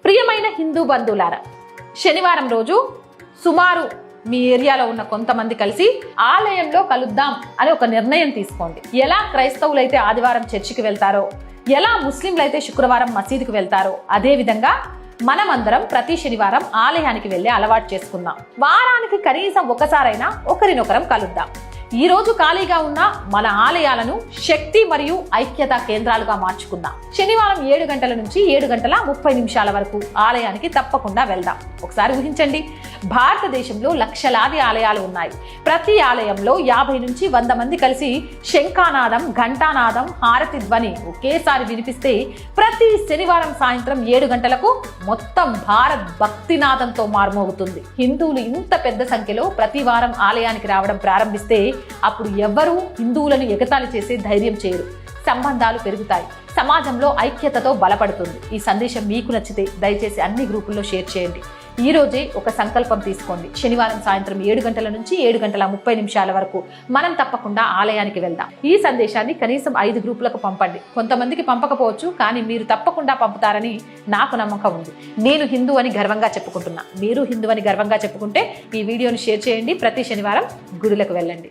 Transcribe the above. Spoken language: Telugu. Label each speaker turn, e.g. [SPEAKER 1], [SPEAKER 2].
[SPEAKER 1] ప్రియమైన హిందూ బంధువులారా, శనివారం రోజు సుమారు మీ ఏరియాలో ఉన్న కొంతమంది కలిసి ఆలయంలో కలుద్దాం అని ఒక నిర్ణయం తీసుకోండి. ఎలా క్రైస్తవులైతే ఆదివారం చర్చికి వెళ్తారో, ఎలా ముస్లింలైతే శుక్రవారం మసీదుకి వెళ్తారో, అదే విధంగా మనమందరం ప్రతి శనివారం ఆలయానికి వెళ్ళే అలవాటు చేసుకుందాం. వారానికి కనీసం ఒకసారైనా ఒకరినొకరం కలుద్దాం. ఈ రోజు ఖాళీగా ఉన్న మన ఆలయాలను శక్తి మరియు ఐక్యత కేంద్రాలుగా మార్చుకుందాం. శనివారం 7 గంటల నుంచి 7:30 వరకు ఆలయానికి తప్పకుండా వెళ్దాం. ఒకసారి ఊహించండి, భారతదేశంలో లక్షలాది ఆలయాలు ఉన్నాయి. ప్రతి ఆలయంలో 50 నుంచి 100 మంది కలిసి శంఖానాదం, ఘంటానాదం, హారతి ధ్వని ఒకేసారి వినిపిస్తే ప్రతి శనివారం సాయంత్రం 7 గంటలకు మొత్తం భారత్ భక్తినాదంతో మారుమోగుతుంది. హిందువులు ఇంత పెద్ద సంఖ్యలో ప్రతి వారం ఆలయానికి రావడం ప్రారంభిస్తే అప్పుడు ఎవ్వరూ హిందువులను ఎగతాళి చేసే ధైర్యం చేయరు. సంబంధాలు పెరుగుతాయి, సమాజంలో ఐక్యతతో బలపడుతుంది. ఈ సందేశం మీకు నచ్చితే దయచేసి అన్ని గ్రూపుల్లో షేర్ చేయండి. ఈ రోజే ఒక సంకల్పం తీసుకోండి. శనివారం సాయంత్రం 7 గంటల నుంచి 7:30 వరకు మనం తప్పకుండా ఆలయానికి వెళ్దాం. ఈ సందేశాన్ని కనీసం 5 గ్రూపులకు పంపండి. కొంతమందికి పంపకపోవచ్చు, కానీ మీరు తప్పకుండా పంపుతారని నాకు నమ్మకం ఉంది. నేను హిందూ అని గర్వంగా చెప్పుకుంటున్నా. మీరు హిందూ అని గర్వంగా చెప్పుకుంటే ఈ వీడియోని షేర్ చేయండి. ప్రతి శనివారం గుడులకు వెళ్ళండి.